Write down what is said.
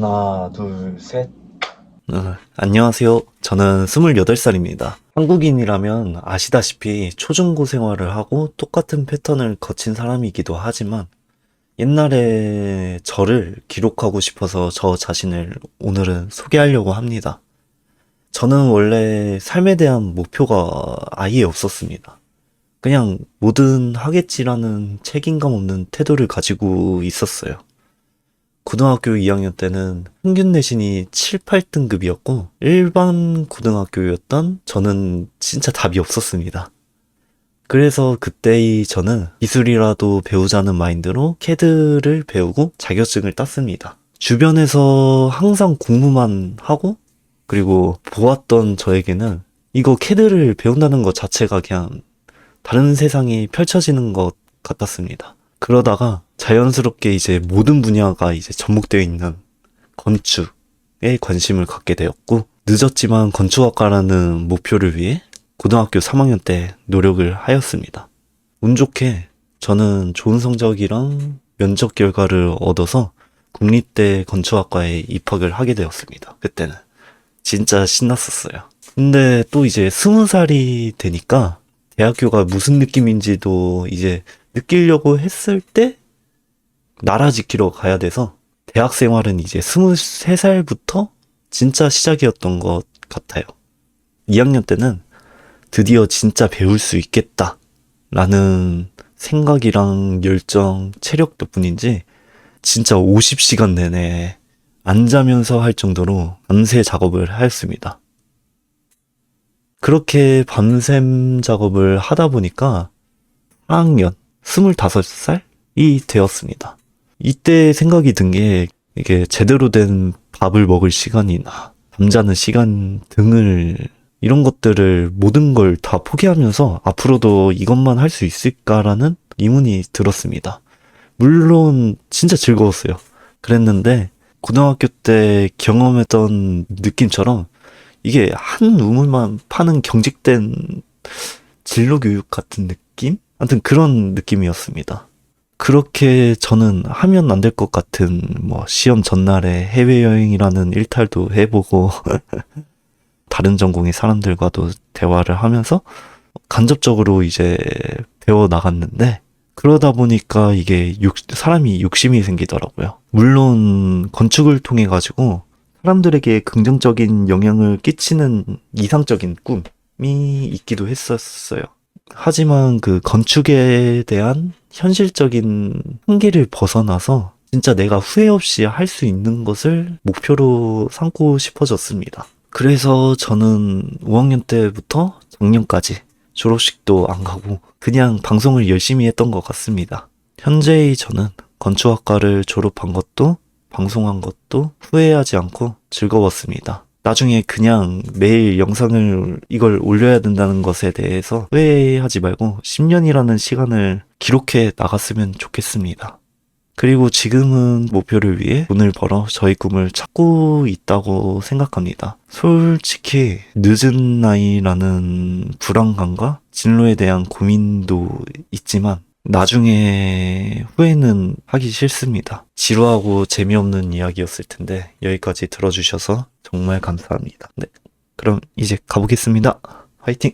하나, 둘, 셋. 안녕하세요. 저는 28살입니다. 한국인이라면 아시다시피 초중고 생활을 하고 똑같은 패턴을 거친 사람이기도 하지만 옛날에 저를 기록하고 싶어서 저 자신을 오늘은 소개하려고 합니다. 저는 원래 삶에 대한 목표가 아예 없었습니다. 그냥 뭐든 하겠지라는 책임감 없는 태도를 가지고 있었어요. 고등학교 2학년 때는 평균 내신이 7, 8등급이었고 일반 고등학교였던 저는 진짜 답이 없었습니다. 그래서 그때의 저는 기술이라도 배우자는 마인드로 CAD를 배우고 자격증을 땄습니다. 주변에서 항상 공부만 하고 그리고 보았던 저에게는 이거 CAD를 배운다는 것 자체가 그냥 다른 세상이 펼쳐지는 것 같았습니다. 그러다가 자연스럽게 이제 모든 분야가 이제 접목되어 있는 건축에 관심을 갖게 되었고, 늦었지만 건축학과라는 목표를 위해 고등학교 3학년 때 노력을 하였습니다. 운 좋게 저는 좋은 성적이랑 면접 결과를 얻어서 국립대 건축학과에 입학을 하게 되었습니다. 그때는 진짜 신났었어요. 근데 또 이제 20살이 되니까 대학교가 무슨 느낌인지도 이제 느끼려고 했을 때 나라 지키러 가야 돼서 대학 생활은 이제 23살부터 진짜 시작이었던 것 같아요. 2학년 때는 드디어 진짜 배울 수 있겠다 라는 생각이랑 열정, 체력 덕분인지 진짜 50시간 내내 안 자면서 할 정도로 밤새 작업을 하였습니다. 그렇게 밤샘 작업을 하다 보니까 4학년 25살이 되었습니다. 이때 생각이 든 게 이게 제대로 된 밥을 먹을 시간이나 잠자는 시간 등을 이런 것들을 모든 걸 다 포기하면서 앞으로도 이것만 할 수 있을까라는 의문이 들었습니다. 물론 진짜 즐거웠어요. 그랬는데 고등학교 때 경험했던 느낌처럼 이게 한 우물만 파는 경직된 진로교육 같은 느낌? 아무튼 그런 느낌이었습니다. 그렇게 저는 하면 안 될 것 같은 뭐 시험 전날에 해외여행이라는 일탈도 해보고 다른 전공의 사람들과도 대화를 하면서 간접적으로 이제 배워 나갔는데 그러다 보니까 이게 사람이 욕심이 생기더라고요. 물론 건축을 통해 가지고 사람들에게 긍정적인 영향을 끼치는 이상적인 꿈이 있기도 했었어요. 하지만 그 건축에 대한 현실적인 한계를 벗어나서 진짜 내가 후회 없이 할 수 있는 것을 목표로 삼고 싶어졌습니다. 그래서 저는 5학년 때부터 작년까지 졸업식도 안 가고 그냥 방송을 열심히 했던 것 같습니다. 현재의 저는 건축학과를 졸업한 것도 방송한 것도 후회하지 않고 즐거웠습니다. 나중에 그냥 매일 영상을 이걸 올려야 된다는 것에 대해서 후회하지 말고 10년이라는 시간을 기록해 나갔으면 좋겠습니다. 그리고 지금은 목표를 위해 돈을 벌어 저희 꿈을 찾고 있다고 생각합니다. 솔직히 늦은 나이라는 불안감과 진로에 대한 고민도 있지만 나중에 후회는 하기 싫습니다. 지루하고 재미없는 이야기였을 텐데 여기까지 들어주셔서 정말 감사합니다. 네, 그럼 이제 가보겠습니다. 화이팅!